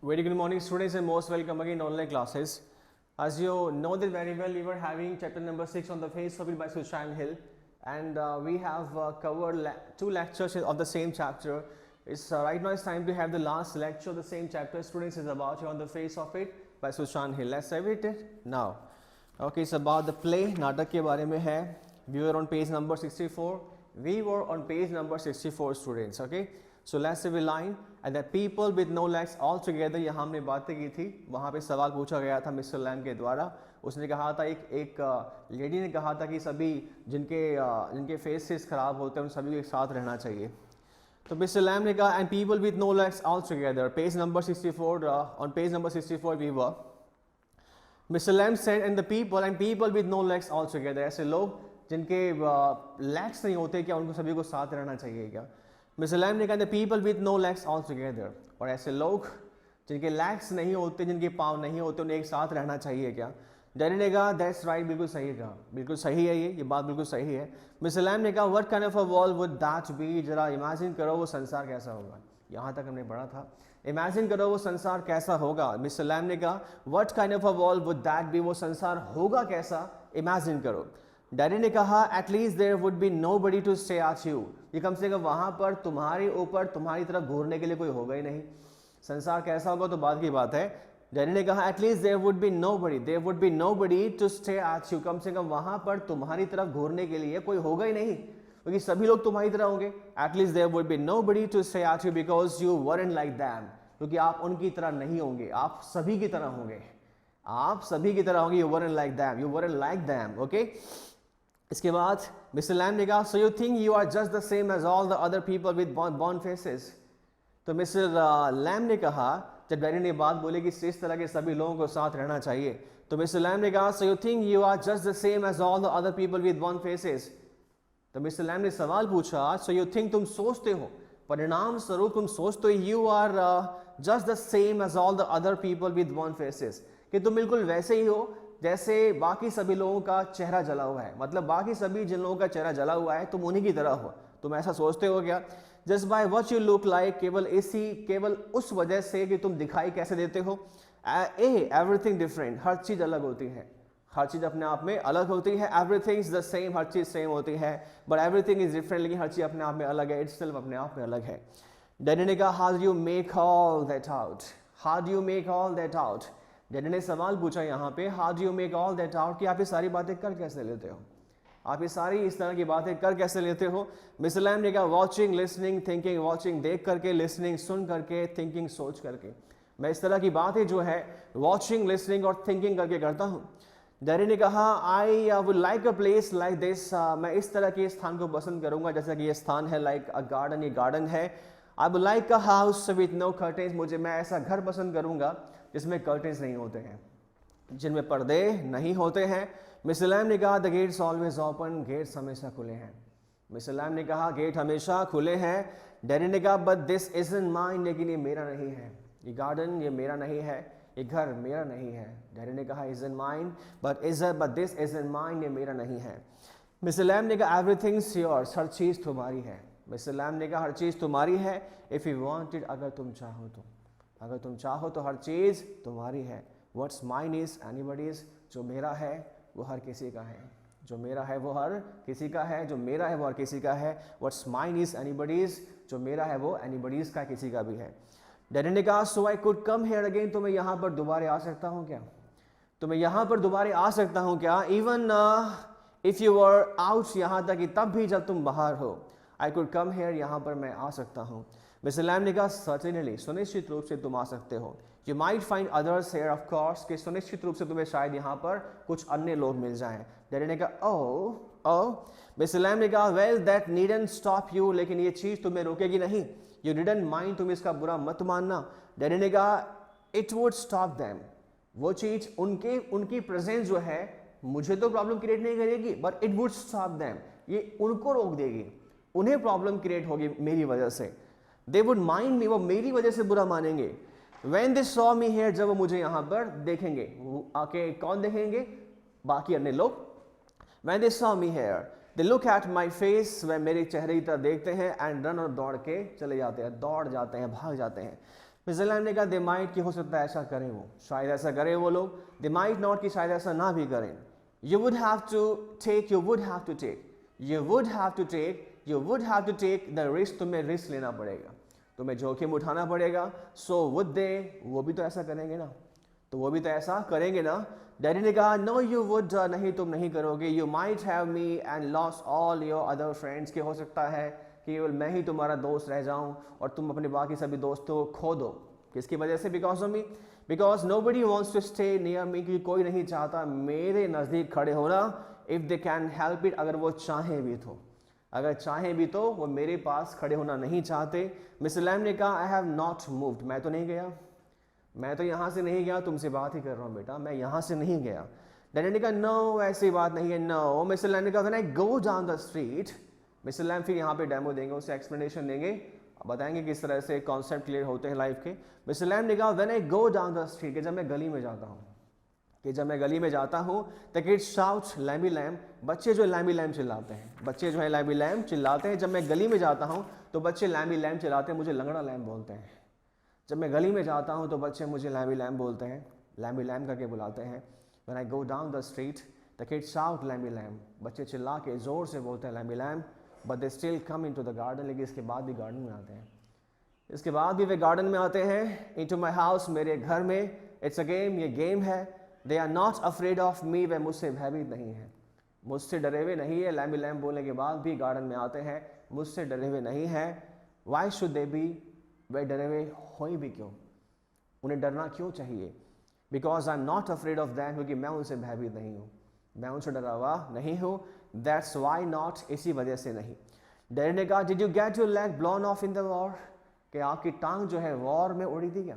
Very good morning, students, and most welcome again in online classes. As you know that very well, we were having chapter number 6 on the face of it by Sushant Hill, and we have covered two lectures of the same chapter. It's right now it's time to have the last lecture of the same chapter. Students, is about on the face of it by Sushant Hill. Let's have it now. Okay, it's about the play. नाटक के बारे में है. We were on page number 64. We were on page number 64, students. Okay. So let's have a line and the people with no legs all together. यहाँ हमने बातें की थी, वहाँ पे सवाल पूछा गया था मिस्टर लैम के द्वारा. उसने कहा था एक लेडी ने कहा था कि सभी जिनके फेसेस खराब होते हैं उन सभी को एक साथ रहना चाहिए. तो मिस्टर लैम ने कहा and people with no legs all together. Page number 64, on page number 64 we were. Mr Lamb said and people with no legs all together. ऐसे लोग जिनके लेग्स नहीं होते, क्या उनको सभी को साथ रहना चाहिए क्या? मिस्टर लैम ने कहा the people with no legs all together. और ऐसे लोग जिनके लेग्स नहीं होते, जिनके पाँव नहीं होते, उन्हें एक साथ रहना चाहिए क्या? डैडी ने कहा दैट्स राइट. बिल्कुल सही कहा, बिल्कुल सही है, ये बात बिल्कुल सही है. मिस्टर लैम ने कहा what kind of a world would that be. जरा इमेजिन करो वो संसार कैसा होगा. यहाँ तक हमने पढ़ा था, इमेजिन करो वो संसार कैसा होगा. मिस्टर लैम ने कहा what kind of a world would that be. वो संसार होगा कैसा, इमेजिन करो. डैडी ने कहा at least there would be nobody to stay at you. ये कम से कम वहाँ पर तुम्हारे ऊपर तुम्हारी तरफ घूरने के लिए कोई होगा ही नहीं. संसार कैसा होगा तो बात की बात है. डैडी ने कहा at least there would be nobody to stay at you. कम से कम वहाँ पर तुम्हारी तरफ घूरने के लिए कोई होगा ही नहीं, क्योंकि सभी लोग तुम्हारी तरह होंगे. At least there would be nobody to stay at you because you weren't like them. क्योंकि आप उनकी तरह नहीं होंगे, आप सभी की तरह होंगे. आप सभी की तरह होंगे. You weren't like them. Okay. इसके बाद मिस्टर लैम ने कहा so you think you are just the same as all the other people with burned faces. तो मिस्टर लैम ने कहा, जब डैडी ने बात बोली कि इस तरह के सभी लोगों को साथ रहना चाहिए, तो मिस्टर लैम ने कहा so you think you are just the same as all the other people with burned faces. तो मिस्टर लैम ने सवाल पूछा सो यू थिंक, तुम सोचते हो, परिणाम स्वरूप तुम सोचते हो you are just the same as all the other people with burned faces, कि तुम बिल्कुल वैसे ही हो जैसे बाकी सभी लोगों का चेहरा जला हुआ है. मतलब बाकी सभी जिन लोगों का चेहरा जला हुआ है तुम उन्हीं की तरह हो. तुम ऐसा सोचते हो क्या? Just by what you look like. केवल उस वजह से कि तुम दिखाई कैसे देते हो. Everything different. हर चीज अलग होती है, हर चीज अपने आप में अलग होती है. Everything is the same. हर चीज सेम होती है, बट एवरीथिंग इज डिफरेंट. लेकिन हर चीज अपने आप में अलग है. इट्स अपने आप में अलग है. डैडी ने कहा how do you make all that out. Daddy ने सवाल पूछा यहाँ पे how do you make all that out, कि आप ये सारी बातें कर कैसे लेते हो, आप ये सारी इस तरह की बातें कर कैसे लेते हो. मिस्टर लैम ने कहा वॉचिंग, लिसनिंग, थिंकिंग. वॉचिंग देख करके, लिसनिंग सुन करके, थिंकिंग सोच करके. मैं इस तरह की बातें जो है वॉचिंग, लिसनिंग और थिंकिंग करके करता हूँ. डैडी ने कहा आई would like a place like this. मैं इस तरह के स्थान को पसंद करूंगा जैसा कि ये स्थान है. लाइक अ गार्डन, ये गार्डन है. I would like a house with no curtains. मैं ऐसा घर पसंद करूंगा जिसमें कर्टेन्स नहीं होते हैं, जिनमें पर्दे नहीं होते हैं. मिस्टर लैम ने कहा the gates always open. Gates हमेशा खुले हैं. मिस्टर लैम ने कहा गेट हमेशा खुले हैं. डैडी ने कहा बट दिस इजंट माइन. लेकिन ये मेरा नहीं है. ये गार्डन ये मेरा नहीं है, ये घर मेरा नहीं है. डैडी ने कहा isn't mine but this isn't mine. ये मेरा नहीं है. मिस्टर लैम ने कहा एवरीथिंग्स योर्स. हर चीज़ तुम्हारी है. मिस्टर लैम ने कहा हर चीज़ तुम्हारी है. इफ़ यू वांट इट, अगर तुम चाहो तो. अगर तुम चाहो तो हर चीज़ तुम्हारी है. What's mine is anybody's. जो मेरा है वो हर किसी का है. जो मेरा है वो हर किसी का है. जो मेरा है वो हर किसी का है. What's mine is anybody's. जो मेरा है वो एनीबडीज का, किसी का भी है. डैडी ने कहा so I could come here again. तो मैं यहाँ पर दोबारा आ सकता हूँ क्या? तो मैं यहाँ पर दोबारा आ सकता हूँ क्या? Even if you were out. यहाँ तक कि तब भी जब तुम बाहर हो. आई कुड कम हियर. यहाँ पर मैं आ सकता हूँ. मिस्टर लैम ने कहा सर्टेनली. सुनिश्चित रूप से तुम आ सकते हो. You might find others here of course. कि सुनिश्चित रूप से तुम्हें शायद यहाँ पर कुछ अन्य लोग मिल जाएं. डैडी ने कहा ओह. मिस्टर लैम ने कहा well that needn't stop you. लेकिन ये चीज़ तुम्हें रोकेगी नहीं. You didn't mind. तुम इसका बुरा मत मानना. डैडी ने कहा इट वुड स्टॉप दैम. वो चीज़ उनकी प्रेजेंस जो है मुझे तो प्रॉब्लम क्रिएट नहीं करेगी, but it would stop them. ये उनको रोक देगी. उन्हें प्रॉब्लम क्रिएट होगी मेरी वजह से. They would mind me. वो मेरी वजह से बुरा मानेंगे. When they saw me here. जब वो मुझे यहाँ पर देखेंगे. आके कौन देखेंगे? बाकी अन्य लोग. When they saw me here, they look at my face. वह मेरे चेहरे की तरफ देखते हैं and run. और दौड़ के चले जाते हैं, दौड़ जाते हैं, भाग जाते हैं. मिस्टर लैम ने कहा दे माइट कि हो सकता है ऐसा करें, वो शायद ऐसा करें वो लोग, दे माइट नॉट कि शायद ऐसा ना भी करें। You would have to take, you would have to take, you would have to take, you would have to take the risk, तुम्हें रिस्क लेना पड़ेगा, तुम्हें जोखिम उठाना पड़ेगा। सो वुड दे, वो भी तो ऐसा करेंगे ना, तो वो भी तो ऐसा करेंगे ना। डैडी ने कहा नो यू वुड, नहीं तुम नहीं करोगे। You might have me and loss all your other friends, कि हो सकता है कि केवल मैं ही तुम्हारा दोस्त रह जाऊं और तुम अपने बाकी सभी दोस्तों को खो दो। किसकी वजह से? Because of me, because nobody wants to stay near me, कि कोई नहीं चाहता मेरे नज़दीक खड़े होना। If they can help it, अगर वो चाहें भी तो, अगर चाहें भी तो वो मेरे पास खड़े होना नहीं चाहते। मिस्टर लैम ने कहा आई हैव नॉट मूव्ड, मैं तो नहीं गया, मैं तो यहाँ से नहीं गया, तुमसे बात ही कर रहा हूँ बेटा, मैं यहाँ से नहीं गया। डैडी ने कहा नो ऐसी बात नहीं है, नो। मिस्टर लैम ने कहा when I go down the street, Mr Lamb फिर यहाँ पे डेमो देंगे, उससे एक्सप्लेनेशन देंगे, बताएंगे किस तरह से कॉन्सेप्ट क्लियर होते हैं लाइफ के। मिस्टर लैम ने कहा when I go down the street, कि जब मैं गली में जाता हूँ, कि जब मैं गली में जाता हूँ, the kids shout lamby lamb, बच्चे जो लैम्बी लैम चिल्लाते हैं, बच्चे जो है लैम्बी लैम चिल्लाते हैं। जब मैं गली में जाता हूँ तो बच्चे लैम्बी लैम चिल्लाते हैं, मुझे लंगड़ा लैम बोलते हैं। जब मैं गली में जाता हूँ तो बच्चे मुझे लैम्बी लैम बोलते हैं, लैम्बी लैम करके बुलाते हैं। When I go down the street the kids shout lamby lamb, बच्चे चिल्ला के ज़ोर से बोलते हैं lamby lamb, but they still come into the garden, लेकिन इसके बाद भी गार्डन में आते हैं, इसके बाद भी वे गार्डन में आते हैं। इनटू माई हाउस, मेरे घर में। इट्स अ गेम, ये गेम है। They are not afraid of me, वे मुझसे भयभीत नहीं है, मुझसे डरे हुए नहीं है। लैम्बी लैम बोलने के बाद भी गार्डन में आते हैं, मुझसे डरे हुए नहीं है। वाई शुड दे बी, वे डरे हुए हो भी क्यों, उन्हें डरना क्यों चाहिए? Because I am not afraid of them, क्योंकि मैं उनसे भयभीत नहीं हूँ, मैं उनसे डरा हुआ नहीं हूँ। दैट्स वाई नॉट, इसी वजह से नहीं। डैडी ने कहा did you get your leg blown of in the war, कि आपकी टांग जो है वॉर में उड़ी थी क्या?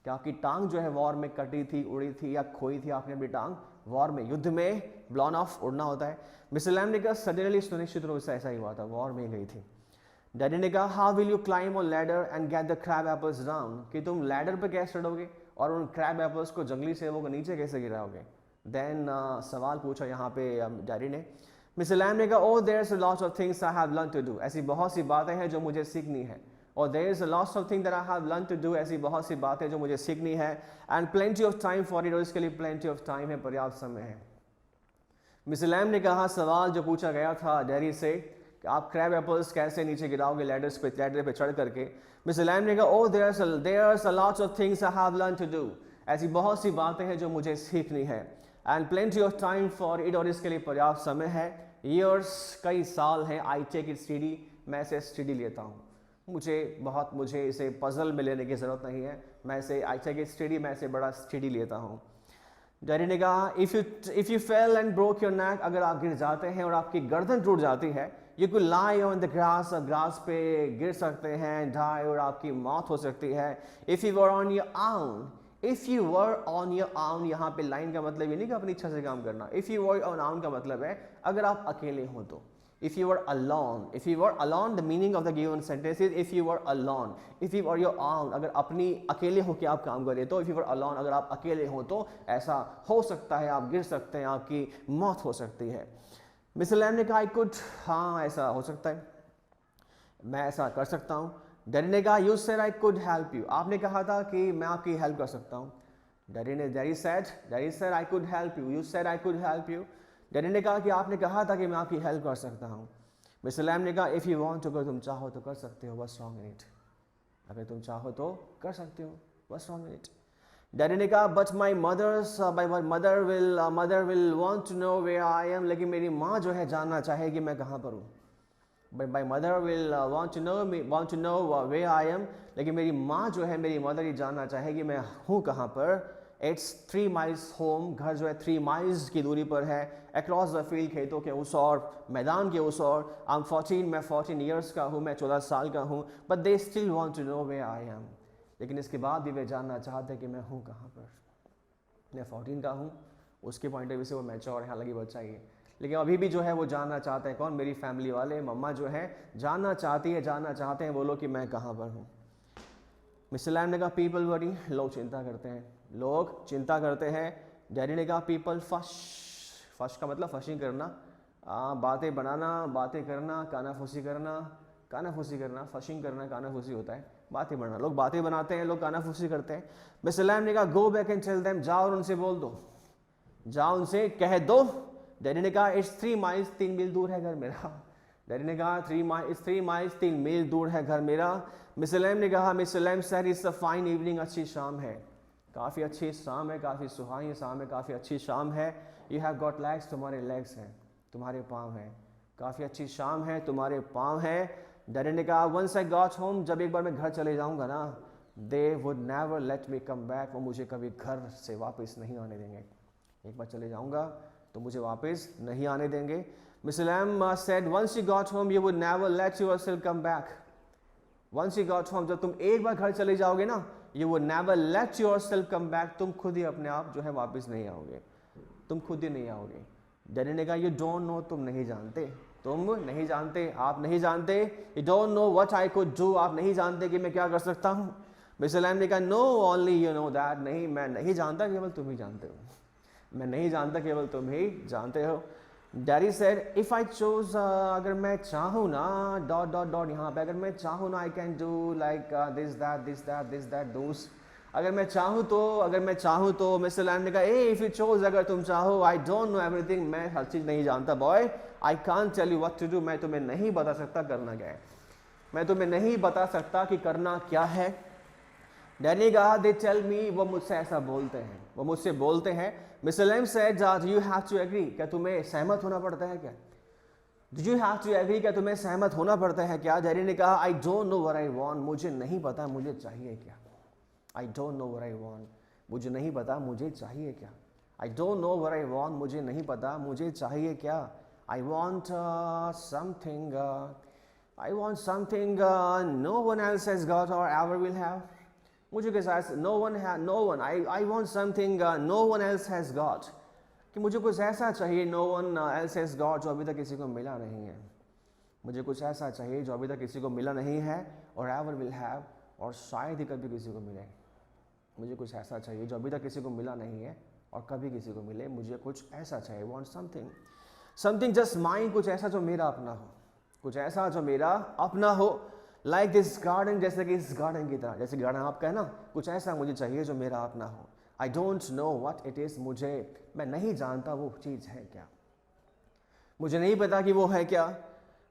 कि आपकी टांग जो है वॉर में कटी थी, उड़ी थी या खोई थी आपने अपनी टांग? वॉर में, युद्ध में ब्लोन ऑफ उड़ना होता है। मिस्टर लैम ने कहा सडनली, सुनिश्चित रूप से ऐसा ही हुआ था, वॉर में गई थी। डैडी ने कहा how will you climb on ladder and get the crab apples down, कि तुम लैडर पे कैसे चढ़ोगे और उन क्रैब एपल्स को, जंगली सेबों को नीचे कैसे गिराओगे? देन सवाल पूछा यहाँ पे डैडी ने। मिस्टर लैम ने कहा oh there is a lot of things I have learn to do, ऐसी बहुत सी बातें हैं जो मुझे सीखनी है। और there is a lot of thing that I have learn to do, ऐसी बहुत सी बातें जो मुझे सीखनी है। And plenty of time for it, और इसके लिए प्लेंटी ऑफ टाइम है, पर्याप्त समय है। मिस्टर लैम ने कहा सवाल जो पूछा गया था डैडी से कि आप क्रैब एपल्स कैसे नीचे गिराओगे लैडर्स पे, लैडर पे चढ़ करके। मिस्टर लैम ने कहा oh there are lots of things I have learn to do, ऐसी बहुत सी बातें हैं जो मुझे सीखनी है। And plenty of time for it, और इसके लिए पर्याप्त समय है। ईयर्स, कई साल हैं। आई टेक इट स्टडी, मैं इसे स्टडी लेता हूँ, मुझे इसे पजल में लेने की ज़रूरत नहीं है, मैं इसे आई टेक इट स्टडी, मैं इसे बड़ा स्टडी लेता हूँ। डैडी ने कहा if you fail and broke your neck, अगर आप गिर जाते हैं और आपकी गर्दन टूट जाती है, you could lie on the grass, grass पे गिर सकते हैं, डाई, और आपकी मौत हो सकती है। If you were on your own, if you were on your own, यहाँ पे लाइन का मतलब ये नहीं कि अपनी इच्छा से काम करना। इफ़ यू वर ऑन आउन का मतलब है अगर आप अकेले हो तो। If you were alone, the meaning of the given sentence is if you were alone. If you were your own, अगर अपनी अकेले हो के आप काम करें तो if you were alone, अगर आप अकेले हो तो ऐसा हो सकता है, आप गिर सकते हैं, आपकी मौत हो सकती है। मिस्टर लैम ने कहा I could, हाँ ऐसा हो सकता है, मैं ऐसा कर सकता हूँ। डैडी ने कहा you said I could help you, आपने कहा था कि मैं आपकी हेल्प कर सकता हूँ। Daddy said I could help you, you said I could help you। Daddy ने कहा कि आपने कहा था कि मैं आपकी हेल्प कर सकता हूँ। मिस्टर लैम ने कहा इफ़ यू वांट टू, अगर तुम चाहो तो कर सकते हो, व्हाट्स रॉन्ग इन इट, अगर तुम चाहो तो कर सकते हो, what's wrong in it. Daddy ने कहा but my mother will want to know where I am, लेकिन मेरी माँ जो है जानना चाहेगी मैं कहाँ पर हूँ। But my mother will want to know where I am, लेकिन मेरी माँ जो है, मेरी मदर ही जानना चाहेगी मैं हूँ कहाँ पर। It's 3 miles home, घर जो है 3 miles की दूरी पर है। Across the field, खेतों के उस और, मैदान के उस और। I'm 14, मैं 14 years का हूँ, मैं 14 साल का हूँ। But they still want to know where I am, लेकिन इसके बाद भी वे जानना चाहते हैं कि मैं हूँ कहाँ पर। मैं 14 का हूँ, उसके पॉइंट ऑफ व्यू से वो मैच्योर है, हालांकि बच्चा ही है, लेकिन अभी भी जो है वो जानना चाहते हैं। कौन? मेरी फैमिली वाले, मम्मा जो है जानना चाहते हैं वो लोग कि मैं कहाँ पर हूँ। मिस्टर लैम ने कहा पीपल वरी, लोग चिंता करते हैं, लोग चिंता करते हैं। डैडी ने कहा पीपल फश का मतलब फशिंग करना, बातें करना, कानाफूसी करना, फशिंग करना कानाफूसी होता है। बातें बनाना, लोग बातें बनाते हैं, लोग कानाफूसी करते हैं। मिस लैम ने कहा go back and tell them, जाओ और उनसे बोल दो, जाओ उनसे कह दो। डैडी ने कहा इट्स 3 माइल्स, 3 मील दूर है घर मेरा। डैडी ने कहा 3 माइल्स, 3 मील दूर है घर मेरा। मिस लैम ने कहा, Miss Lamb said it's a fine evening, अच्छी शाम है, काफ़ी अच्छी शाम है, काफ़ी सुहानी शाम है, काफ़ी अच्छी शाम है। यू हैव गॉट लेग्स, तुम्हारे लेग्स हैं, तुम्हारे पाँव हैं, काफ़ी अच्छी शाम है, तुम्हारे पाँव हैं। डैडी ने कहा वंस आई गॉट होम, जब एक बार मैं घर चले जाऊंगा ना, they would never let me come back, वो मुझे कभी घर से वापस नहीं आने देंगे। एक बार चले जाऊंगा तो मुझे वापस नहीं आने देंगे। Miss Lamb said once you got home you would never let yourself come back. Once you got home, जब तुम एक बार घर चले जाओगे ना, you would never let yourself come back, तुम खुद ही अपने आप जो है वापस नहीं आओगे, तुम खुद ही नहीं आओगे। डैडी ने कहा यू डोंट नो, तुम नहीं जानते, तुम नहीं जानते, आप नहीं जानते। You don't know what I could do, आप नहीं जानते कि मैं क्या कर सकता हूँ। मिस्टर लैम ने कहा no only you know that, नहीं मैं नहीं जानता, केवल तुम ही जानते हो, मैं नहीं जानता, केवल तुम ही जानते हो। Daddy said if I chose, अगर मैं चाहूँ ना डॉट डॉट डॉट, यहाँ पे अगर मैं चाहूँ ना, I can do like this that this that this that those, अगर मैं चाहूँ तो, अगर मैं चाहूँ तो। मिस्टर लैम ने कहा ए इफ यू चोज, अगर तुम चाहो, आई डोंट नो एवरीथिंग, मैं हर चीज़ नहीं जानता boy, I can't tell you what to do, मैं तुम्हें नहीं बता सकता करना क्या है, मैं तुम्हें नहीं बता सकता कि करना क्या है। डैडी ने कहा दे टेल मी, वो मुझसे ऐसा बोलते हैं, वो मुझसे बोलते हैं। Mr Lamb said you have to agree, क्या तुम्हें सहमत होना पड़ता है क्या, do you have to agree, क्या तुम्हें सहमत होना पड़ता है क्या। डैडी ने कहा I don't know what I want, मुझे नहीं पता मुझे चाहिए क्या, I don't know what I want, मुझे नहीं पता मुझे चाहिए क्या, I don't know what I want, मुझे नहीं पता मुझे चाहिए क्या। I want something, I want something no one else has got or ever will have, मुझे के साथ no one, I want something no one else has got, कि मुझे कुछ ऐसा चाहिए no one else has got, जो अभी तक किसी को मिला नहीं है, मुझे कुछ ऐसा चाहिए जो अभी तक किसी को मिला नहीं है, और एवर विल हैव, और शायद ही कभी किसी को मिले। मुझे कुछ ऐसा चाहिए जो अभी तक किसी को मिला नहीं है और कभी किसी को मिले, मुझे कुछ ऐसा चाहिए, want something, something just mine, कुछ ऐसा जो मेरा अपना हो, कुछ ऐसा जो मेरा अपना हो। लाइक दिस गार्डन, जैसे कि इस गार्डन की तरह, जैसे गार्डन आपका है ना, कुछ ऐसा मुझे चाहिए जो मेरा अपना हो। आई don't know what it is, मुझे, मैं नहीं जानता वो चीज़ है क्या, मुझे नहीं पता कि वो है क्या।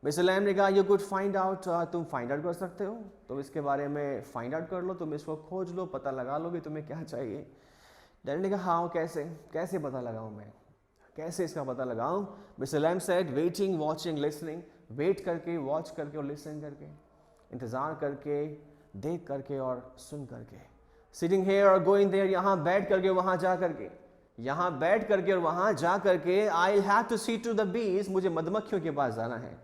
मिस्टर लैम ने कहा यू कुड फाइंड आउट, तुम फाइंड आउट कर सकते हो, तुम इसके बारे में फाइंड आउट कर लो, तुम इसको खोज लो, पता लगा लो कि तुम्हें क्या चाहिए। डैडी ने कहा हाँ कैसे, कैसे पता लगाऊं मैं, कैसे इसका पता लगाऊं। Mr Lamb said waiting watching listening, wait करके, वॉच करके और लिसन करके, इंतज़ार करके, देख करके और सुन करके। सिटिंग हेयर और गोइंग देयर, यहाँ बैठ करके वहाँ जा करके, यहाँ बैठ करके और वहाँ जा करके। I have to see to the bees, मुझे मधुमक्खियों के पास जाना है।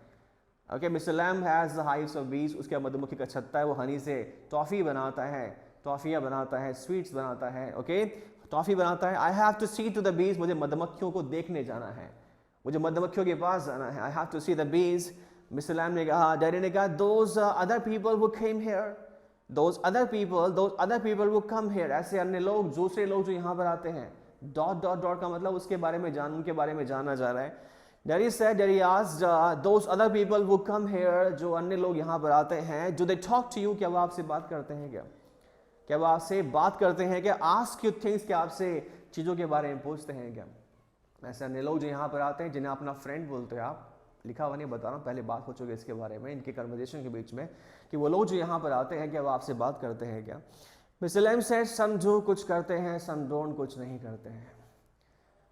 Okay, Mr Lamb has the hives of bees, उसके मधुमक्खी का छत्ता है, वो हनी से टॉफ़ी बनाता है, टॉफ़ियाँ बनाता है, स्वीट्स बनाता है, ओके टॉफ़ी बनाता है। I have to see to the bees, मुझे मधुमक्खियों को देखने जाना है, मुझे मधुमक्खियों के पास जाना है। I have to see the bees. Mr Lamb ने कहा, डैडी ने कहा दोज अदर पीपल वो came here, those other people वो कम हेयर, ऐसे अन्य लोग, दूसरे लोग जो यहाँ पर आते हैं। डॉट डॉट डॉट का मतलब उसके बारे में उनके बारे में जानना जा रहा है। Daddy said, Daddy asked, those other people who come here, जो अन्य लोग यहाँ पर आते हैं, do they talk to you, क्या वो आपसे बात करते हैं क्या, क्या वो आपसे बात करते हैं क्या। ask you things, क्या आपसे चीज़ों के बारे में पूछते हैं क्या। ऐसे अन्य लोग जो यहाँ पर आते हैं, जिन्हें अपना फ्रेंड बोलते हैं आप, लिखा हुआ नहीं बता रहा हूँ, पहले बात हो चुकी है इसके बारे में इनके कन्वर्जेशन के बीच में, कि वो लोग जो यहाँ पर आते हैं क्या वो आपसे बात करते हैं क्या। Mr Lamb said, some do, कुछ करते हैं, some don't, कुछ नहीं करते हैं,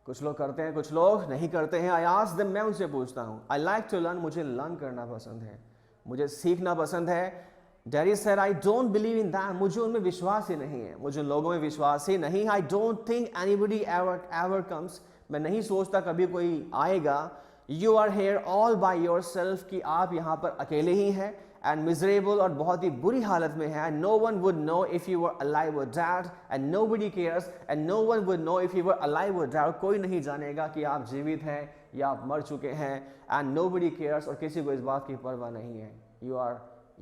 कुछ लोग करते हैं कुछ लोग नहीं करते हैं। आई आस्क देम, मैं उनसे पूछता हूँ। आई लाइक टू लर्न, मुझे लर्न करना पसंद है, मुझे सीखना पसंद है। Daddy said, I don't believe in that, मुझे उनमें विश्वास ही नहीं है, मुझे उन लोगों में विश्वास ही नहीं। I don't think anybody ever comes, मैं नहीं सोचता कभी कोई आएगा। You are here all by your self, कि आप यहाँ पर अकेले ही हैं, एंड मिजरेबल, और बहुत ही बुरी हालत में है। No one would know if you were alive or dead, and nobody cares, and no one would know if you were alive or dead, कोई नहीं जानेगा कि आप जीवित हैं या आप मर चुके हैं। एंड नोबडी केयर्स, और किसी को इस बात की परवाह नहीं है। You are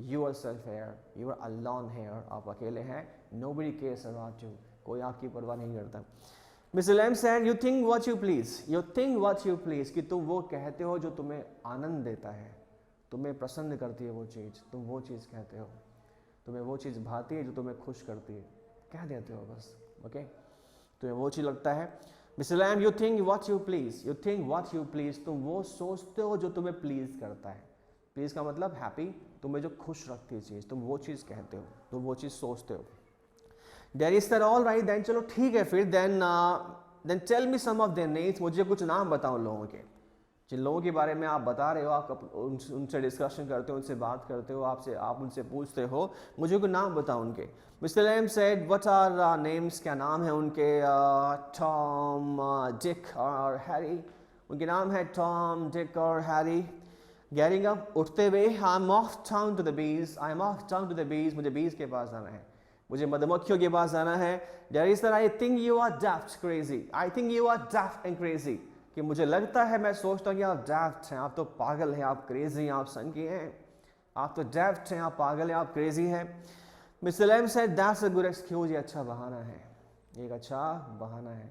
yourself here, you are alone here, आप अकेले हैं। नोबडी केयर्स अबाउट यू, कोई आपकी परवाह नहीं करता। Mr Lamb said, you think what you please, you think what you please, कि तुम वो कहते हो जो तुम्हें आनंद देता है, तुम्हें प्रसन्न करती है वो चीज़, तुम वो चीज़ कहते हो, तुम्हें वो चीज़ भाती है जो तुम्हें खुश करती है, कह देते हो बस, ओके। तुम्हें वो चीज़ लगता है। Mister Lamb, you think what you please, you think what you please, तुम वो सोचते हो जो तुम्हें प्लीज करता है। प्लीज का मतलब हैप्पी, तुम्हें जो खुश रखती है चीज़, तुम वो चीज़ कहते हो, तुम वो चीज़ सोचते हो। There is sir, all right then, चलो ठीक है फिर, then tell me some of their names, मुझे कुछ नाम बताओ लोगों के, जिन लोगों के बारे में आप बता रहे हो, आप उनसे डिस्कशन करते हो, उनसे बात करते हो, आप उनसे पूछते हो, मुझे कोई नाम बताओ उनके। Mister Lamb said, what are names, क्या नाम है उनके? टॉम, डिक और हैरी। उनके नाम है टॉम, डिक और हैरी। गेटिंग अप, उठते हुए, I am off town to the bees, I am off town to the bees, मुझे बीज के पास जाना है, मुझे मधुमक्खियों के पास जाना है। There is sir, I think you are daft crazy, I think you are daft and crazy, कि मुझे लगता है, मैं सोचता हूँ कि आप डेफ्ट हैं, आप तो पागल हैं, आप क्रेजी हैं, आप सनकी हैं, आप तो डेफ्ट हैं, आप पागल हैं, आप क्रेजी हैं। Mr Lamb said, that's a good excuse, ये अच्छा बहाना है, एक अच्छा बहाना है,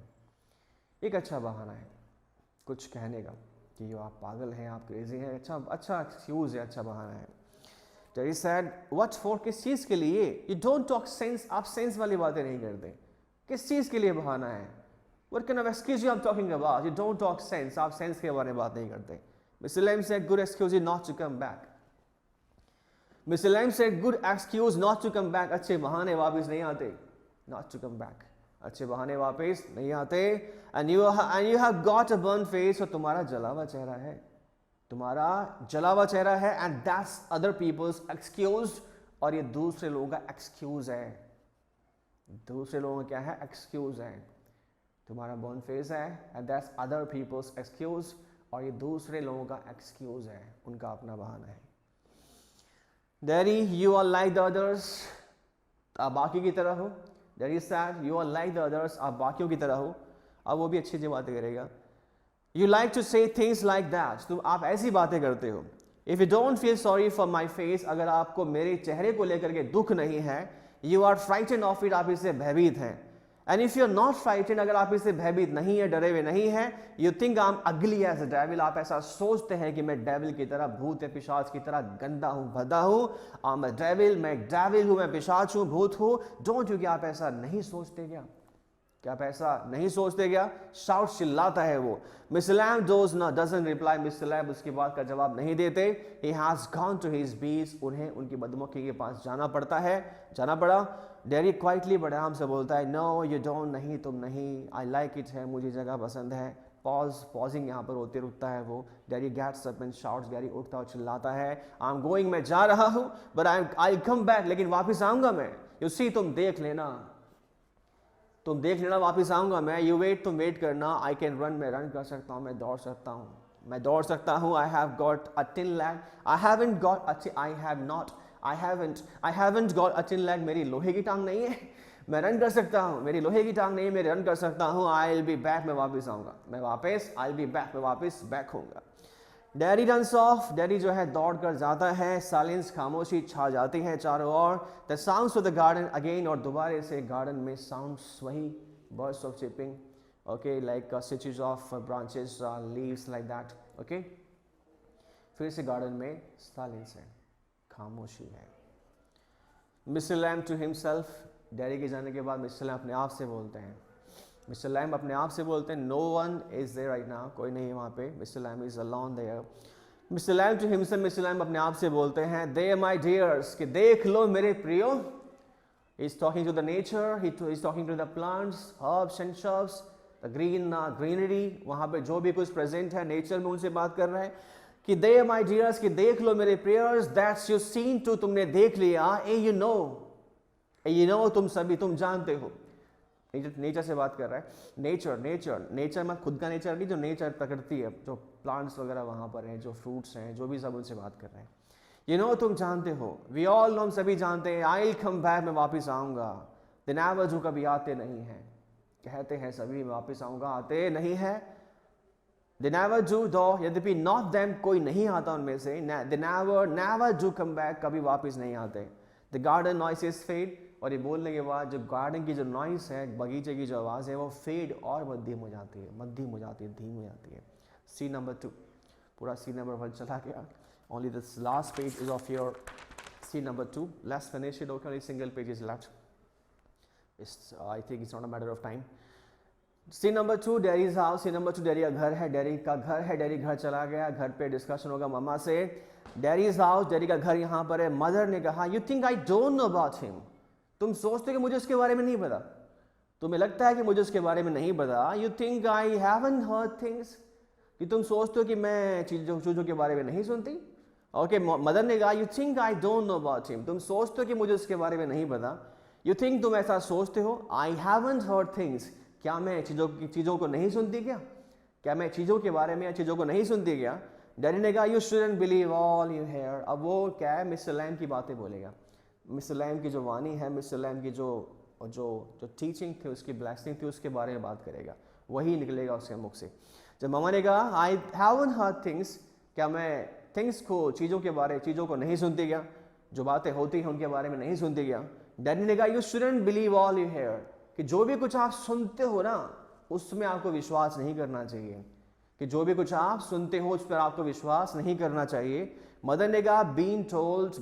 एक अच्छा बहाना है कुछ कहने का, कि आप पागल हैं, आप क्रेजी हैं, अच्छा एक्सक्यूज है, अच्छा बहाना है। टेरी सेड, व्हाट फॉर, किस चीज़ के लिए? यू डोंट टॉक सेंस, आप सेंस वाली बातें नहीं करते, किस चीज़ के लिए बहाना है? What kind of excuse you are talking about? You don't talk sense. आप sense के बारे में बात नहीं करते। Mr. Lam said, good excuse not to come back. Mr. Lam said, good excuse not to come back. अच्छे बहाने वापस नहीं आते। Not to come back. अच्छे बहाने वापस नहीं आते। And you have got a burnt face, और तुम्हारा जला हुआ चेहरा है, तुम्हारा जला हुआ चेहरा है। And that's other people's excuse, और ये दूसरे लोगों का excuse है। दूसरे लोगों का क्या है? Excuse है। तुम्हारा बर्न फेस है, and that's other people's excuse, और ये दूसरे लोगों का एक्सक्यूज है, उनका अपना बहाना है। Daddy, you are like the others, आप बाकी की तरह हो। Daddy said, you are like the others, आप बाकियों की तरह हो। अब वो भी अच्छी अच्छी बातें करेगा। यू लाइक टू से थिंग्स लाइक दैट, तुम आप ऐसी बातें करते हो। If you don't feel sorry for my face, अगर आपको मेरे चेहरे को लेकर के दुख नहीं है, you are frightened of it, आप इससे भयभीत हैं। And if you are not frightened, अगर आप इससे भयभीत नहीं है, डरे हुए नहीं है, यू थिंक आई एम अगली एज अ डेविल, आप ऐसा सोचते हैं कि मैं डेविल की तरह, भूत या पिशाच की तरह गंदा हूं, भद्दा हूं। आई एम अ डेविल, मैं डेविल हूं, मैं पिशाच हूं, भूत हूं। डोंट यू, क्या आप ऐसा नहीं सोचते क्या? क्या आप ऐसा नहीं सोचते क्या? शाउट, चिल्लाता है वो। Mr Lamb doesn't reply, Mr Lamb उसकी बात का जवाब नहीं देते। He has gone to his bees, उन्हें उनकी मधुमक्खी के पास जाना पड़ता है, जाना पड़ा। डेरी क्वाइटली, बड़े आराम से बोलता है, नो यू डोंट, नहीं तुम नहीं, आई लाइक इट है, मुझे जगह पसंद है। पॉजिंग यहाँ पर होते रुकता है वो। Derry gets up and shouts, Derry उठता और चिल्लाता है, आई एम गोइंग, मैं जा रहा हूँ, बट आई कम बैक, लेकिन वापस आऊंगा मैं। यू सी, तुम देख लेना, तुम देख लेना, वापस आऊंगा मैं। यू वेट, तुम वेट करना। आई कैन रन, मैं रन कर सकता हूँ, मैं दौड़ सकता हूँ, मैं दौड़ सकता हूँ। I have got a tin lag, I haven't got, I have not, I haven't got a tin lag, मेरी लोहे की टांग नहीं है, मैं रन कर सकता हूँ, मेरी लोहे की टांग नहीं है, मैं रन कर सकता हूँ। आई विल बी बैक, मैं वापस आऊंगा, मैं वापस, आई विल बी बैक, मैं वापस बैक होऊंगा। डैडी रन्स ऑफ, डैडी जो है दौड़ कर जाता है। साइलेंस, खामोशी छा जाती है चारों ओर। The sounds of the garden again, और दोबारा से गार्डन में साउंड्स वही, birds of chipping, okay, like stitches of branches, leaves, like that, okay. फिर से गार्डन में साइलेंस है, खामोशी है। Mister Lamb to himself, daddy के जाने के बाद मिस्टर लैम अपने आप से बोलते हैं, मिस्टर लैम अपने आप से बोलते हैं, no one is there right now, कोई नहीं है वहाँ पे, Mr Lamb is alone there. Mr Lamb to himself, Mr Lamb अपने आप से बोलते हैं, दे माय डियर्स, कि देख लो मेरे प्रियो। He is talking to the nature, he is talking to the plants, herbs and shrubs, the greenery, वहाँ पे जो भी कुछ प्रेजेंट है नेचर में, उनसे बात कर रहे हैं कि दे माय डियर्स, कि देख लो मेरे प्रियर्स, दैट्स यू सीन टू, तुमने देख लिया, ए यू नो, तुम सभी, तुम जानते हो। नेचर से बात कर रहा है। नेचर में खुद का नेचर नहीं, जो नेचर प्रकृति है, जो प्लांट्स वगैरह वहाँ पर हैं, जो फ्रूट्स हैं, जो भी सब, उनसे बात कर रहे हैं। यू नो, तुम जानते हो, वी ऑल नो, हम सभी जानते हैं, आई विल कम बैक, मैं वापस आऊँगा। द नेवर, जो कभी आते नहीं हैं, कहते हैं सभी मैं वापस आऊँगा, आते नहीं है। द नेवर डू, दो, यद्यपि नॉट देम, कोई नहीं आता उनमें से, the never do come back, कभी वापस नहीं आते। द गार्डन नॉइसेस फेड, और ये बोलने के बाद जो गार्डन की जो नॉइस है, बगीचे की जो आवाज़ है, वो फेड और मध्यम हो जाती है, धीम हो जाती है। सीन नंबर 2, पूरा सीन नंबर 1 चला गया। Only this last page is of your scene number 2. Let's finish it. Okay, only single page is left. I think it's not a matter of time. Scene number 2, Daddy's house. Scene number 2, Daddy का घर है. Daddy का घर है. Daddy घर चला गया. घर पे डिस्कशन होगा मम्मा से. Daddy's house. Daddy का घर यहाँ पर है. मदर ने कहा, You think I don't know about him? तुम सोचते हो कि मुझे उसके बारे में नहीं पता. तुम्हें लगता है कि मुझे उसके बारे में नहीं पता. You think I haven't heard things? कि तुम सोचते हो कि मैं चीज़ों के बारे में नहीं सुनती. ओके, मदर ने कहा, You think I don't know about him? तुम सोचते हो कि मुझे उसके बारे में नहीं पता. You think तुम ऐसा सोचते हो. I haven't heard things. क्या मैं चीज़ों को नहीं सुनती क्या मैं चीज़ों के बारे में या चीज़ों को नहीं सुनती क्या. डैडी ने कहा, You shouldn't believe all you hear. अब वो क्या है, मिस्टर लैम की बातें बोलेगा. मिस्टर लैम की जो वाणी है, मिस्टर लैम की जो टीचिंग थी, उसकी ब्लेसिंग थी, उसके बारे में बात करेगा. वही निकलेगा उसके मुख से. जब मम्मा ने कहा, I haven't heard things, क्या मैं थिंग्स को, चीज़ों को नहीं सुनती क्या, जो बातें होती हैं उनके बारे में नहीं सुनती क्या. डैडी ने कहा, You shouldn't believe all you hear. कि जो भी कुछ आप सुनते हो ना, उसमें आपको विश्वास नहीं करना चाहिए. कि जो भी कुछ आप सुनते हो उस पर आपको विश्वास नहीं करना चाहिए. मदर ने कहा, being told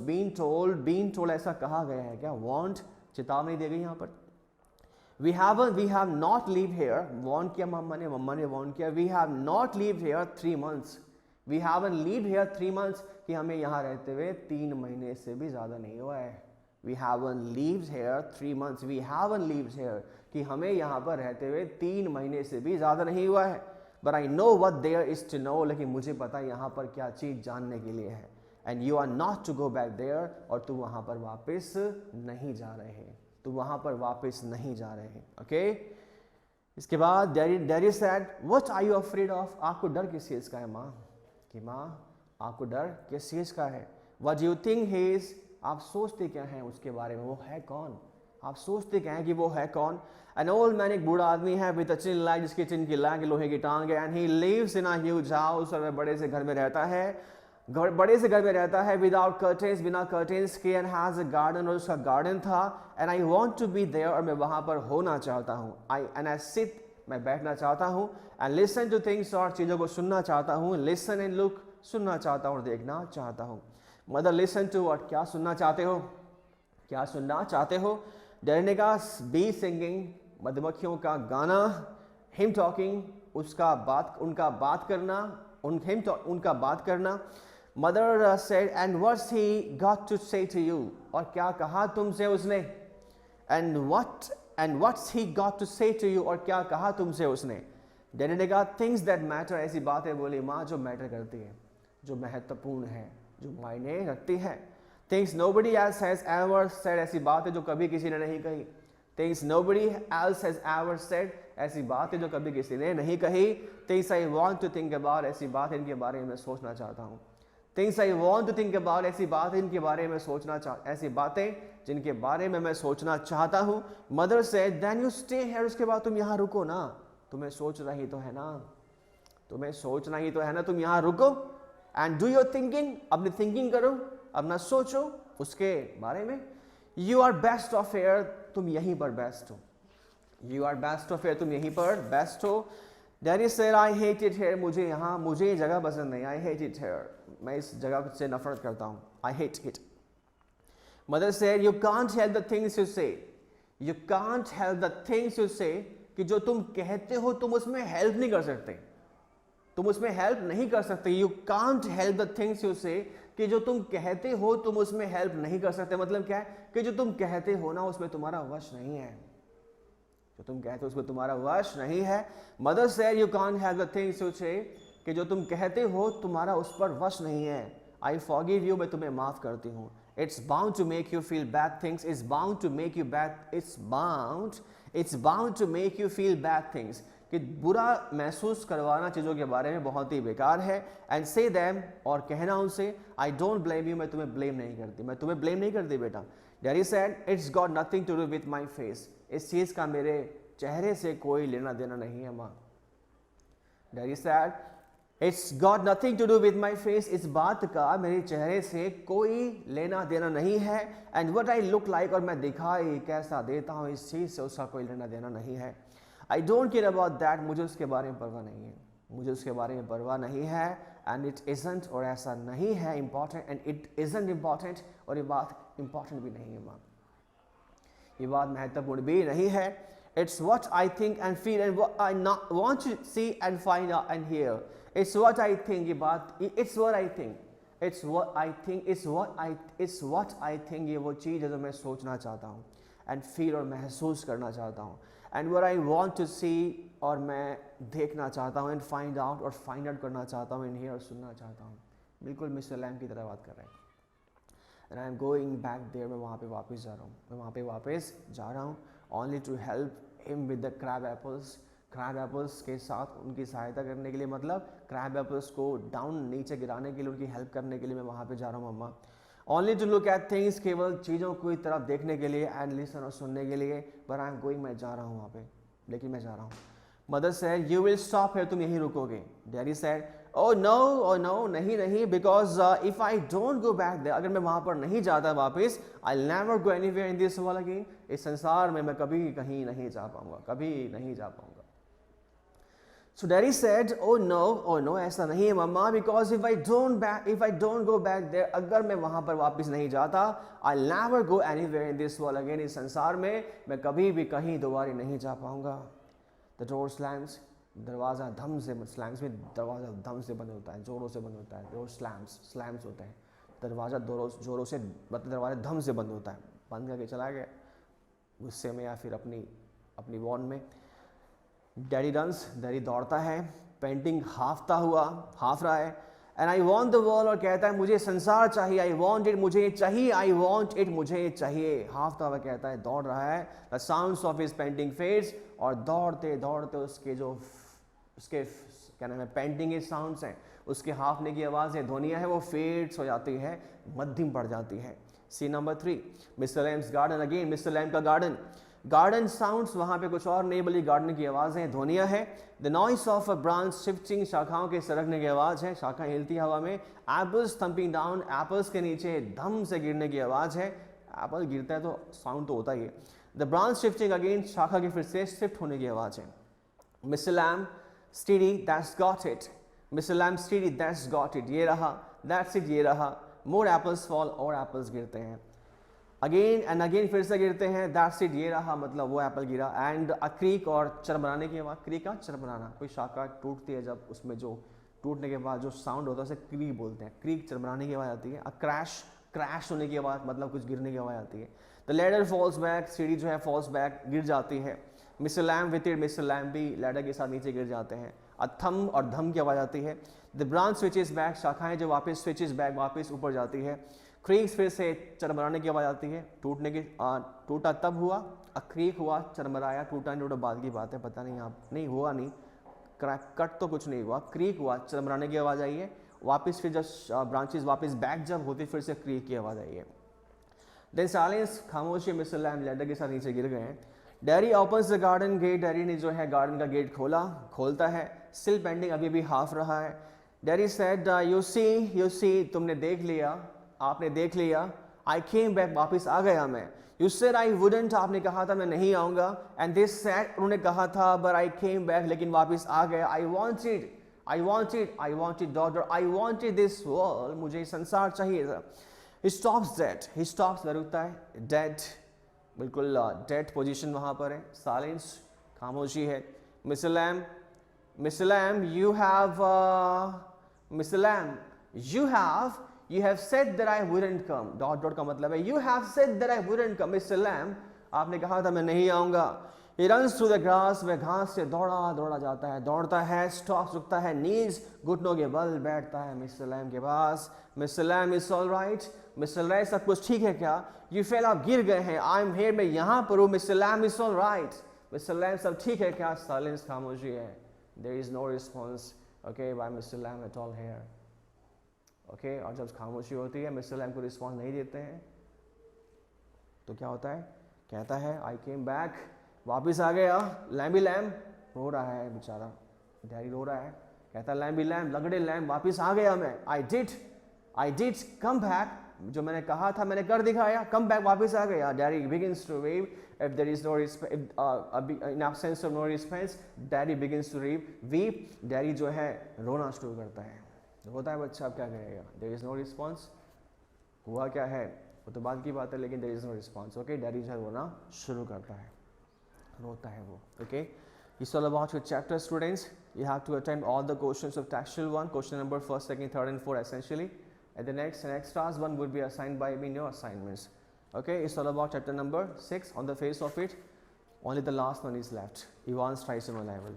ऐसा कहा गया है क्या. want, चेतावनी दी गई यहाँ पर. we have not lived here. want किया मम्मा ने want किया. we have not lived here 3 months. we haven't lived here 3 months. कि हमें यहाँ रहते हुए 3 महीने से भी ज़्यादा नहीं हुआ है. We haven't lived here 3 months. We haven't lived here. कि हमें यहाँ पर रहते हुए 3 महीने से भी ज़्यादा नहीं हुआ है. But I know what there is to know. लेकिन मुझे पता है यहाँ पर क्या चीज़ जानने के लिए है. And you are not to go back there. और तुम वहाँ पर वापस नहीं जा रहे. तुम वहाँ पर वापस नहीं जा रहे. Okay? इसके बाद Daddy said, What are you afraid of? आपको डर किस चीज़ का है माँ. कि माँ आपको डर किस चीज़ का है. What do you think he is? आप सोचते क्या हैं उसके बारे में, वो है कौन. आप सोचते क्या हैं कि वो है कौन. An old man, एक बूढ़ा आदमी है, with a chin like, जिसके चिन की लाग लोहे की टांग है. And he lives in a huge house. और वह बड़े से घर में रहता है. Without curtains, बिना curtains के. And has a garden, और उसका garden था. And I want to be there, और मैं वहाँ पर होना चाहता हूँ. And I sit, मैं बैठना चाहता हूँ. And लisten टू थिंग्स, और चीज़ों को सुनना चाहता हूँ. लिसन एंड लुक, सुनना चाहता हूँ और देखना चाहता हूँ. मदर लिसन टू व्हाट, क्या सुनना चाहते हो, क्या सुनना चाहते हो. डैडी ने कहा बी सिंगिंग, मधुमक्खियों का गाना. हिम टॉकिंग, उनका बात करना. Mother said and what's he got to say to you, और क्या कहा तुमसे उसने. And what's he got to say to you, और क्या कहा तुमसे उसने. डैडी ने कहा थिंग्स दैट मैटर, ऐसी बातें बोली माँ जो मैटर करती है, जो महत्वपूर्ण है, जो मायने रखती है. Things nobody else has ever said, ऐसी बातें जो कभी किसी ने नहीं कही. Things nobody else has ever said, ऐसी बातें जो कभी किसी ने नहीं कही. Things I want to think about, ऐसी बातें इनके बारे में सोचना चाहता हूँ. Things I want to think about, ऐसी बातें इनके बारे में ऐसी बातें जिनके बारे में मैं सोचना चाहता हूँ. मदर से देन यू स्टे हियर, उसके बाद तुम यहाँ रुको ना. तुम्हें सोचना ही तो है ना, तुम यहाँ रुको. एंड डू योर थिंकिंग, अपनी थिंकिंग करो, अपना सोचो उसके बारे में. You are best of air, तुम यहीं पर बेस्ट हो. तुम यहीं पर बेस्ट हो. Daddy said I hate it here, मुझे ये जगह पसंद नहीं. आई हेट इट हियर, मैं इस जगह से नफरत करता हूँ. I hate it. Mother said you can't help the things you से, कि जो तुम कहते हो तुम उसमें हेल्प नहीं कर सकते. You can't help the things you से, कि जो तुम कहते हो तुम उसमें हेल्प नहीं कर सकते. मतलब क्या है कि जो तुम कहते हो ना उसमें तुम्हारा वश नहीं है. मदर से you can't help the things you से, कि जो तुम कहते हो तुम्हारा उस पर वश नहीं है. आई फॉरगिव यू, मैं तुम्हें माफ करती हूँ. It's bound to make you feel bad things. It's bound to make you feel bad things. कि बुरा महसूस करवाना चीज़ों के बारे में बहुत ही बेकार है. And say them, और कहना उनसे, I don't blame you, मैं तुम्हें blame नहीं करती बेटा. Daddy said, it's got nothing to do with my face. इस चीज़ का मेरे चेहरे से कोई लेना देना नहीं है माँ. Daddy said, It's got nothing to do with my face. इस बात का मेरे चेहरे से कोई लेना देना नहीं है. And what I look like, और मैं दिखाई कैसा देता हूँ, इस चीज़ से उसका कोई लेना देना नहीं है. I don't care about that. मुझे उसके बारे में परवाह नहीं है. एंड इट इजंट, और ऐसा नहीं है important, and it isn't important, और ये बात इम्पॉर्टेंट भी नहीं है माँ, ये बात महत्वपूर्ण भी नहीं है. It's what I think and feel and I want to see and find and hear. It's what I think, ये बात, it's what I think, it's what I think, it's what I think, ये वो चीज़ है जो मैं सोचना चाहता हूँ, एंड फील, और महसूस करना चाहता हूँ, and what I want to see, और मैं देखना चाहता हूँ, एंड फाइंड आउट, और फाइंड आउट करना चाहता हूँ, एंड हियर, और सुनना चाहता हूँ. बिल्कुल मिस्टर लैम की तरह बात कर रहे हैं. And I am going back there, मैं वहाँ पे वापस जा रहा हूँ, मैं वहाँ पे वापस जा रहा हूँ, only to help him with the crab apples. Crab apples के साथ उनकी सहायता करने के लिए, मतलब क्रैब एप्पल्स को डाउन नीचे गिराने के लिए, उनकी हेल्प करने के लिए मैं वहाँ पे जा रहा हूँ मम्मा. Only to look at things, केवल चीज़ों की तरफ देखने के लिए, एंड लिसन, और सुनने के लिए. बट आई एम गोइंग, मैं जा रहा हूँ वहाँ पे, लेकिन मैं जा रहा हूँ. Mother said you will stop here, तुम यहीं रुकोगे. डैडी सेड ओ नो, नहीं, because if I don't go back there, अगर मैं वहाँ पर नहीं जाता वापस, I never go anywhere in this world again, इस संसार में मैं कभी कहीं नहीं जा पाऊंगा, कभी नहीं जा पाऊंगा. So daddy said, oh no, ऐसा नहीं है मम्मा, because if I don't go back there, अगर मैं वहाँ पर वापस नहीं जाता, I'll never go anywhere in this world again, इस संसार में मैं कभी भी कहीं दोबारा नहीं जा पाऊंगा. The door slams, दरवाज़ा धम से, स्लैम्स में दरवाज़ा धम से बंद होता है, जोरों से बंद होता है. डोर स्लैम्स होते हैं, दरवाज़ा जोरों से, मतलब दरवाज़ा धम से बंद होता है. बंद करके चला गया गुस्से में या फिर अपनी वॉन में. डैडी रन्स, डैडी दौड़ता है, पेंटिंग हाफ रहा है. And I want the world, और कहता है मुझे संसार चाहिए. आई वॉन्ट इट, मुझे चाहिए. आई वॉन्ट इट, मुझे चाहिए. हाफता हुआ कहता है, दौड़ रहा है. The sounds of his painting fades, और दौड़ते दौड़ते उसके क्या नाम है, पेंटिंग के साउंड्स हैं, उसके हाफने की आवाज़ें, ध्वनियाँ हैं, वो फेड्स हो जाती है, मध्यम पड़ जाती है. Scene number 3, Mr Lamb's garden. Again Mr Lamb का गार्डन साउंड्स, वहाँ पे कुछ और नहीं बल्कि गार्डन की आवाज़ है, ध्वनियाँ है. The noise of a branch shifting, शाखाओं के सरकने की आवाज़ है, शाखा हिलती हवा में. एप्पल्स थम्पिंग डाउन, एप्पल्स के नीचे धम से गिरने की आवाज़ है. एप्पल गिरता है तो साउंड तो होता ही है. द ब्रांच शिफ्टिंग अगेन, शाखा की फिर से शिफ्ट होने की आवाज़ है. Mister lamp study, that's got it. Mister lamp study, that's got it, ये रहा. दैट्स इट, ये रहा. मोर एप्पल्स फॉल, और एप्पल्स गिरते हैं. अगेन एंड अगेन, फिर से गिरते हैं. दैट्स इट, ये रहा, मतलब वो एप्पल गिरा. एंड अ क्रीक, और चरमराने की आवाज़. क्रीक का चरमराना, कोई शाखा टूटती है जब उसमें जो टूटने के बाद जो साउंड होता है उसे क्रीक बोलते हैं. क्रीक चरमराने की आवाज़ आती है. अ क्रैश होने की आवाज़, मतलब कुछ गिरने की आवाज़ आती है. द लैडर फॉल्स बैक, सीढ़ी जो है फॉल्स बैक, गिर जाती है. Mister lamp with it, mister lamp भी लैडर के साथ नीचे गिर जाते हैं. अ थम, और धम की आवाज़ आती है. द ब्रांच स्विचेस बैक, शाखाएं जो वापस स्विचेस बैक, वापस ऊपर जाती है. क्रीक्स, फिर से चरमराने की आवाज़ आती है. टूटा तब हुआ, क्रीक हुआ, चरमराया, टूटा नहीं टूटा बाद की बात है, पता नहीं आप, नहीं हुआ नहीं, कट तो कुछ नहीं हुआ. क्रीक हुआ, चरमराने की आवाज़ आई है. वापस फिर जब ब्रांचेस वापस बैक जब होती, फिर से क्रीक की आवाज़ आई है. देन साइलेंस, खामोशी. मिस्टर लैम्प लैडर के साथ नीचे गिर गए हैं. Daddy opens the garden gate, daddy ने जो है गार्डन का गेट खोलता है. स्टिल पेंडिंग, अभी भी हाफ रहा है. डैडी सेड यू सी, तुमने देख लिया, आपने देख लिया. आई केम बैक, वापस आ गया मैं. यू सेड आई वुडंट, आपने कहा था मैं नहीं आऊँगा. एंड दिस सेड, उन्होंने कहा था, बट आई केम बैक, लेकिन वापस आ गया. I wanted daughter, I wanted this world, मुझे संसार चाहिए था. ही स्टॉप्स, रुकता है. डेड, बिल्कुल डेड पोजीशन वहाँ पर है. साइलेंस, खामोशी है. Mister lamp, you have said that I wouldn't come. Dot का मतलब है you have said that I wouldn't come. Mister lamp, आपने कहा था मैं नहीं आऊँगा. He runs through the grass, वह घास से दौड़ा जाता है, दौड़ता है. स्टॉप्स, रुकता है. नीज, घुटनों के बल बैठता है मिस्टर लैम्प के पास. Mister lamp, is all right. Mister lamp, सब कुछ ठीक है क्या? यू फेल, आप गिर गए हैं. आई एम हेयर, मैं यहाँ पर हूँ. Mr lamp, is all right. Mister lamp, सब ठीक है क्या? साइलेंस, खामोशी है. There is no response, okay, by Mr Lamb at all here. Okay, और जब खामोशी होती है, मिस्टर लैम्प को रिस्पॉन्स नहीं देते हैं, तो क्या होता है? कहता है आई केम बैक, वापस आ गया. लैम्प रो रहा है बेचारा, डैडी रो रहा है. कहता है लैम्प, लगड़े लैम्प, वापस आ गया मैं. आई डिड कम बैक, जो मैंने कहा था मैंने कर दिखाया. कम बैक, वापस आ गया. Daddy begins to weep. If there is no respect, in absence of no respect, daddy begins to weep. Daddy जो है रोना शुरू करता है. होता है बच्चा, अब क्या करेगा? देयर इज़ नो रिस्पॉन्स, हुआ क्या है वो तो बात की बात है, लेकिन there is no response. Okay, daddy जो है रोना शुरू करता है, रोता है वो. Okay, it's all about your chapter, students. You have to attempt all the questions of textual 1, question number 1st, 2nd, 3rd and 4 essentially, and the next and extras one would be assigned by me in your assignments. Okay, it's all about chapter number 6. On the face of it, only the last one is left, Ivan's trisomal level.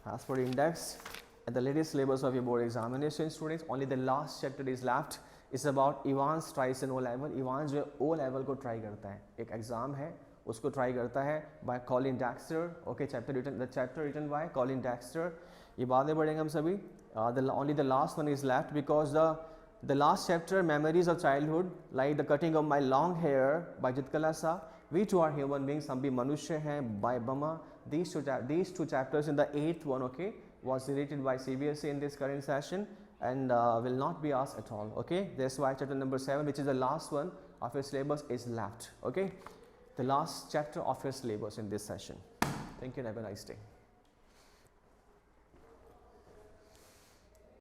As per index at the latest syllabus of your board examination, students, only the last chapter is left. It's about Ivan's trisomal level. Ivan जो O level को try करता है, एक exam है उसको try करता है by Colin Dexter. Okay, the chapter written by Colin Dexter. ये बाद में पढ़ेंगे हम सभी. Only the last one is left because the last chapter, memories of childhood, like the cutting of my long hair by Jitkala Sa, we too are human beings, हम भी मनुष्य हैं, by Bama. These two chapters in the 8th one, okay, was rated by CBSE in this current session and will not be asked at all. Okay, that's why chapter number 7, which is the last one of your syllabus, is left. Okay, the last chapter of your syllabus in this session. Thank you and have a nice day.